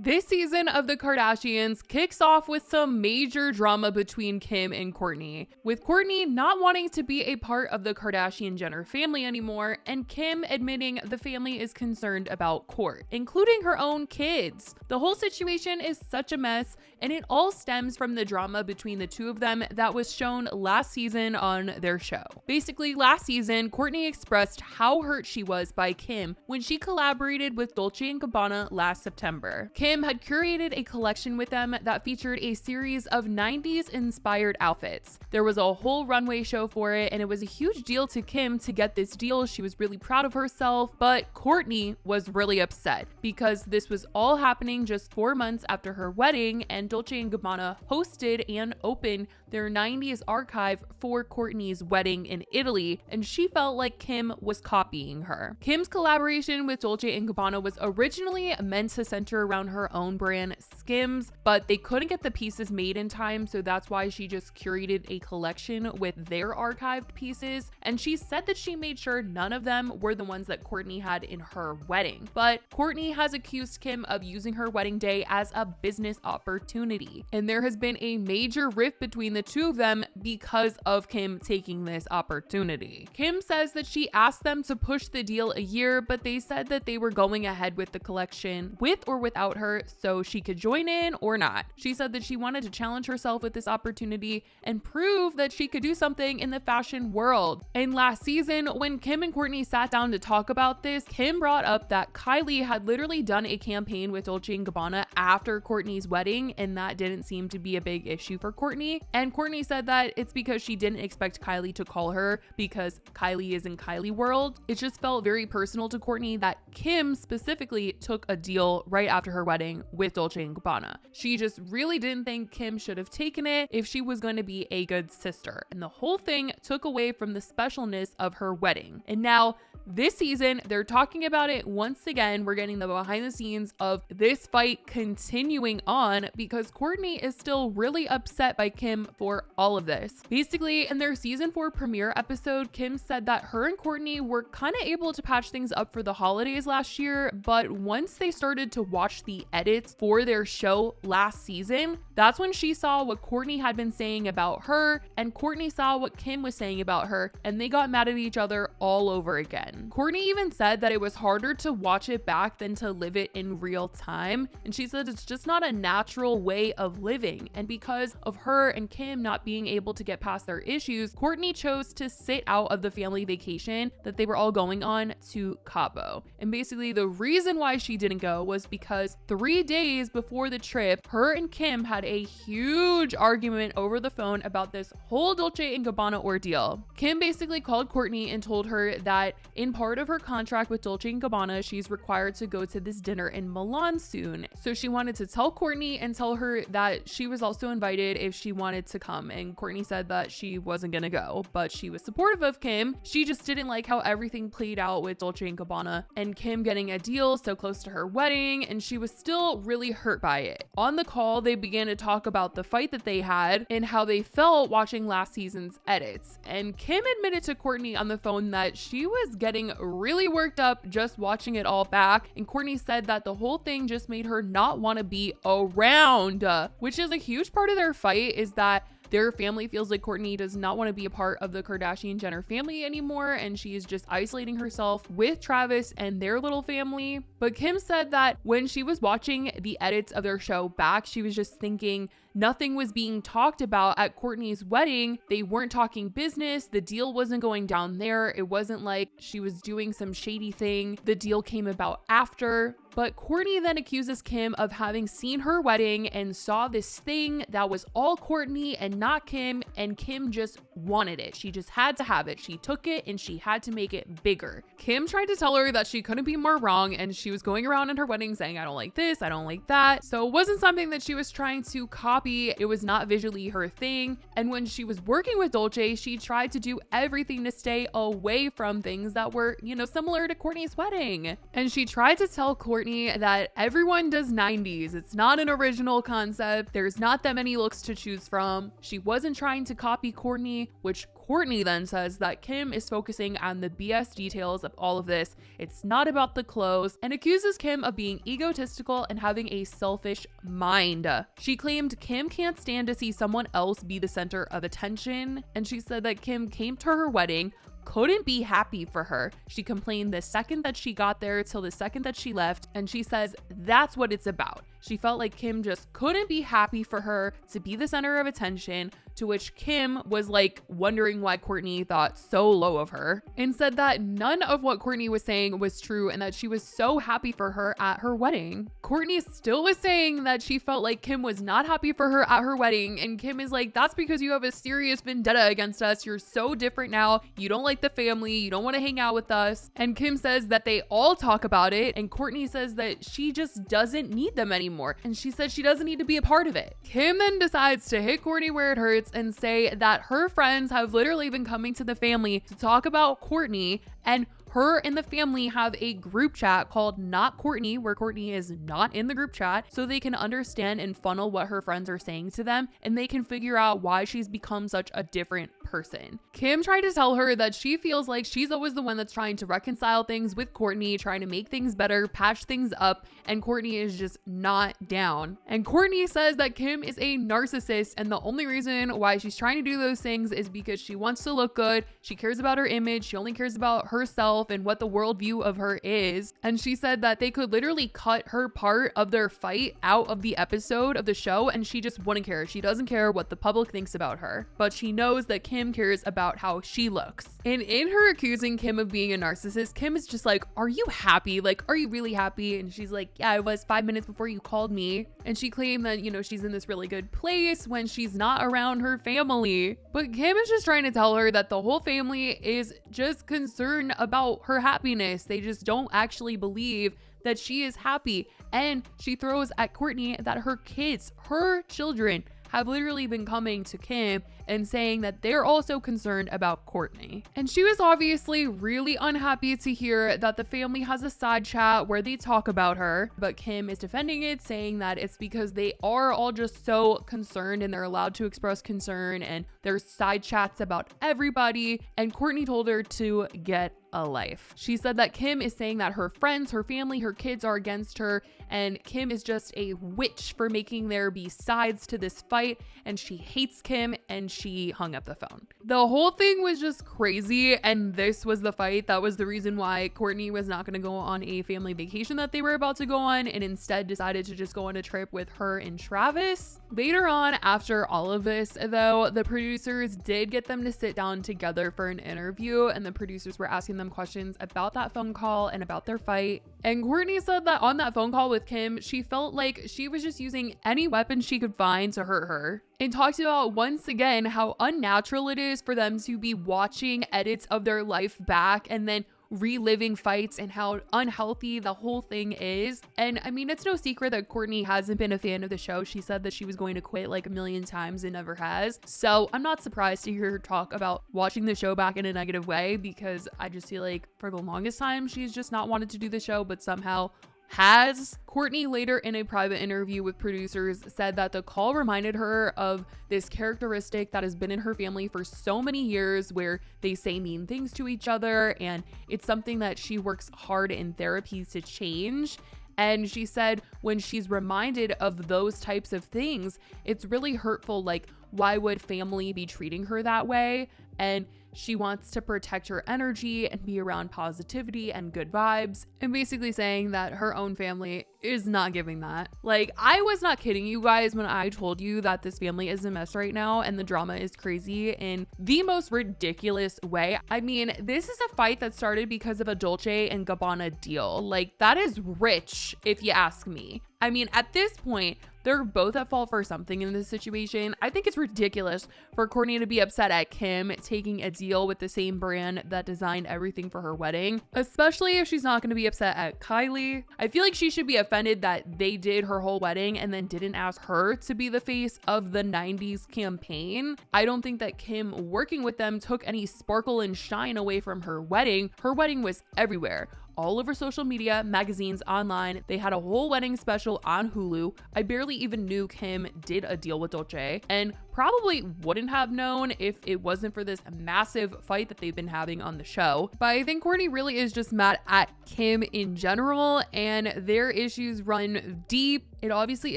This season of the Kardashians kicks off with some major drama between Kim and Kourtney, with Kourtney not wanting to be a part of the Kardashian-Jenner family anymore, and Kim admitting the family is concerned about Kourt, including her own kids. The whole situation is such a mess, and it all stems from the drama between the two of them that was shown last season on their show. Basically, last season, Kourtney expressed how hurt she was by Kim when she collaborated with Dolce & Gabbana last September. Kim had curated a collection with them that featured a series of 90s inspired outfits. There was a whole runway show for it, and it was a huge deal to Kim to get this deal. She was really proud of herself, but Kourtney was really upset because this was all happening just 4 months after her wedding, and Dolce & Gabbana hosted and opened their 90s archive for Kourtney's wedding in Italy, and she felt like Kim was copying her. Kim's collaboration with Dolce & Gabbana was originally meant to center around her own brand, Skims, but they couldn't get the pieces made in time, so that's why she just curated a collection with their archived pieces, and she said that she made sure none of them were the ones that Kourtney had in her wedding. But Kourtney has accused Kim of using her wedding day as a business opportunity, and there has been a major rift between the two of them because of Kim taking this opportunity. Kim says that she asked them to push the deal a year, but they said that they were going ahead with the collection with or without her, so she could join in or not. She said that she wanted to challenge herself with this opportunity and prove that she could do something in the fashion world. And last season, when Kim and Kourtney sat down to talk about this, Kim brought up that Kylie had literally done a campaign with Dolce & Gabbana after Kourtney's wedding, and that didn't seem to be a big issue for Kourtney. And Kourtney said that it's because she didn't expect Kylie to call her because Kylie is in Kylie world. It just felt very personal to Kourtney that Kim specifically took a deal right after her wedding with Dolce & Gabbana. She just really didn't think Kim should have taken it if she was going to be a good sister. And the whole thing took away from the specialness of her wedding. And now this season, they're talking about it once again. We're getting the behind the scenes of this fight continuing on because Kourtney is still really upset by Kim for all of this. Basically, in their season 4 premiere episode, Kim said that her and Kourtney were kind of able to patch things up for the holidays last year, but once they started to watch the edits for their show last season, that's when she saw what Kourtney had been saying about her, and Kourtney saw what Kim was saying about her, and they got mad at each other all over again. Kourtney even said that it was harder to watch it back than to live it in real time, and she said it's just not a natural way of living, and because of her and Kim not being able to get past their issues, Kourtney chose to sit out of the family vacation that they were all going on to Cabo. And basically the reason why she didn't go was because 3 days before the trip, her and Kim had a huge argument over the phone about this whole Dolce & Gabbana ordeal. Kim basically called Kourtney and told her that in part of her contract with Dolce & Gabbana, she's required to go to this dinner in Milan soon. So she wanted to tell Kourtney and tell her that she was also invited if she wanted to come. And Kourtney said that she wasn't gonna go, but she was supportive of Kim. She just didn't like how everything played out with Dolce & Gabbana and Kim getting a deal so close to her wedding, and she was still really hurt by it. On the call, they began to talk about the fight that they had and how they felt watching last season's edits. And Kim admitted to Kourtney on the phone that she was getting really worked up just watching it all back, and Kourtney said that the whole thing just made her not want to be around, which is a huge part of their fight, is that their family feels like Kourtney does not want to be a part of the Kardashian-Jenner family anymore, and she is just isolating herself with Travis and their little family. But Kim said that when she was watching the edits of their show back, she was just thinking nothing was being talked about at Kourtney's wedding. They weren't talking business. The deal wasn't going down there. It wasn't like she was doing some shady thing. The deal came about after. But Kourtney then accuses Kim of having seen her wedding and saw this thing that was all Kourtney and not Kim, and Kim just wanted it. She just had to have it. She took it and she had to make it bigger. Kim tried to tell her that she couldn't be more wrong, and she was going around in her wedding saying, I don't like this, I don't like that. So it wasn't something that she was trying to copy. It was not visually her thing. And when she was working with Dolce, she tried to do everything to stay away from things that were, similar to Kourtney's wedding. And she tried to tell Kourtney that everyone does 90s. It's not an original concept. There's not that many looks to choose from. She wasn't trying to copy Kourtney, which Kourtney then says that Kim is focusing on the BS details of all of this. It's not about the clothes, and accuses Kim of being egotistical and having a selfish mind. She claimed Kim can't stand to see someone else be the center of attention, and she said that Kim came to her wedding, couldn't be happy for her. She complained the second that she got there till the second that she left, and she says that's what it's about. She felt like Kim just couldn't be happy for her to be the center of attention, to which Kim was like wondering why Kourtney thought so low of her, and said that none of what Kourtney was saying was true and that she was so happy for her at her wedding. Kourtney still was saying that she felt like Kim was not happy for her at her wedding, and Kim is like, that's because you have a serious vendetta against us. You're so different now. You don't like the family. You don't want to hang out with us. And Kim says that they all talk about it, and Kourtney says that she just doesn't need them anymore. And she said she doesn't need to be a part of it. Kim then decides to hit Kourtney where it hurts and say that her friends have literally been coming to the family to talk about Kourtney, and her and the family have a group chat called Not Kourtney, where Kourtney is not in the group chat, so they can understand and funnel what her friends are saying to them, and they can figure out why she's become such a different person. Kim tried to tell her that she feels like she's always the one that's trying to reconcile things with Kourtney, trying to make things better, patch things up, and Kourtney is just not down. And Kourtney says that Kim is a narcissist, and the only reason why she's trying to do those things is because she wants to look good. She cares about her image. She only cares about herself and what the worldview of her is. And she said that they could literally cut her part of their fight out of the episode of the show, and she just wouldn't care. She doesn't care what the public thinks about her, but she knows that Kim cares about how she looks. And in her accusing Kim of being a narcissist, Kim is just like, are you happy? Like, are you really happy? And she's like, yeah, I was 5 minutes before you called me. And she claimed that, you know, she's in this really good place when she's not around her family. But Kim is just trying to tell her that the whole family is just concerned about her happiness. They just don't actually believe that she is happy. And she throws at Kourtney that her kids, her children, have literally been coming to Kim and saying that they're also concerned about Kourtney. And she was obviously really unhappy to hear that the family has a side chat where they talk about her, but Kim is defending it, saying that it's because they are all just so concerned and they're allowed to express concern, and there's side chats about everybody, and Kourtney told her to get a life. She said that Kim is saying that her friends, her family, her kids are against her, and Kim is just a witch for making there be sides to this fight, and she hates Kim, and she hung up the phone. The whole thing was just crazy, and this was the fight. That was the reason why Kourtney was not going to go on a family vacation that they were about to go on, and instead decided to just go on a trip with her and Travis. Later on, after all of this, though, the producers did get them to sit down together for an interview, and the producers were asking them questions about that phone call and about their fight. And Kourtney said that on that phone call with Kim, she felt like she was just using any weapon she could find to hurt her, and talked about once again how unnatural it is for them to be watching edits of their life back and then reliving fights, and how unhealthy the whole thing is. And I mean, it's no secret that Kourtney hasn't been a fan of the show. She said that she was going to quit like a million times and never has. So I'm not surprised to hear her talk about watching the show back in a negative way, because I just feel like for the longest time she's just not wanted to do the show, but somehow has. Kourtney later in a private interview with producers said that the call reminded her of this characteristic that has been in her family for so many years, where they say mean things to each other, and it's something that she works hard in therapy to change. And she said when she's reminded of those types of things, it's really hurtful. Like, why would family be treating her that way? And she wants to protect her energy and be around positivity and good vibes, and basically saying that her own family is not giving that. Like, I was not kidding you guys when I told you that this family is a mess right now and the drama is crazy in the most ridiculous way. I mean, this is a fight that started because of a Dolce & Gabbana deal. Like, that is rich if you ask me. I mean, at this point, they're both at fault for something in this situation. I think it's ridiculous for Kourtney to be upset at Kim taking a deal with the same brand that designed everything for her wedding, especially if she's not going to be upset at Kylie. I feel like she should be offended that they did her whole wedding and then didn't ask her to be the face of the 90s campaign. I don't think that Kim working with them took any sparkle and shine away from her wedding. Her wedding was everywhere, all over social media, magazines, online. They had a whole wedding special on Hulu. I barely even knew Kim did a deal with Dolce. And probably wouldn't have known if it wasn't for this massive fight that they've been having on the show. But I think Kourtney really is just mad at Kim in general, and their issues run deep. It obviously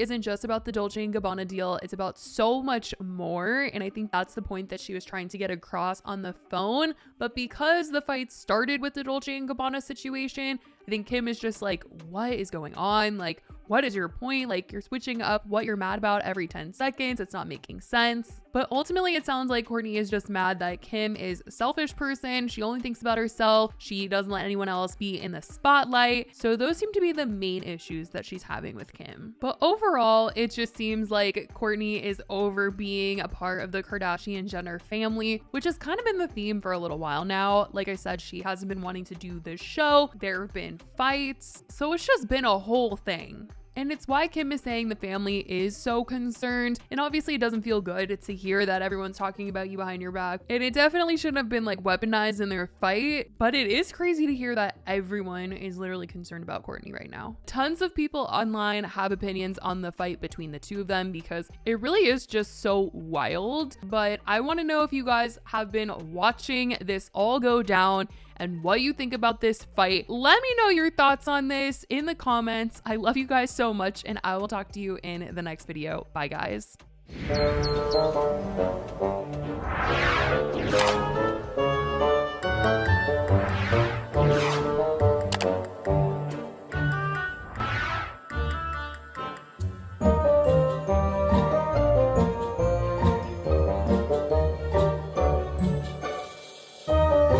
isn't just about the Dolce & Gabbana deal. It's about so much more. And I think that's the point that she was trying to get across on the phone. But because the fight started with the Dolce & Gabbana situation, I think Kim is just like, what is going on? Like, what is your point? Like, you're switching up what you're mad about every 10 seconds. It's not making sense. But ultimately, it sounds like Kourtney is just mad that Kim is a selfish person. She only thinks about herself. She doesn't let anyone else be in the spotlight. So those seem to be the main issues that she's having with Kim. But overall, it just seems like Kourtney is over being a part of the Kardashian-Jenner family, which has kind of been the theme for a little while now. Like I said, she hasn't been wanting to do this show. There have been fights. So it's just been a whole thing. And it's why Kim is saying the family is so concerned. And obviously it doesn't feel good to hear that everyone's talking about you behind your back. And it definitely shouldn't have been like weaponized in their fight. But it is crazy to hear that everyone is literally concerned about Kourtney right now. Tons of people online have opinions on the fight between the two of them because it really is just so wild. But I want to know if you guys have been watching this all go down and what you think about this fight. Let me know your thoughts on this in the comments. I love you guys so much, and I will talk to you in the next video. Bye, guys.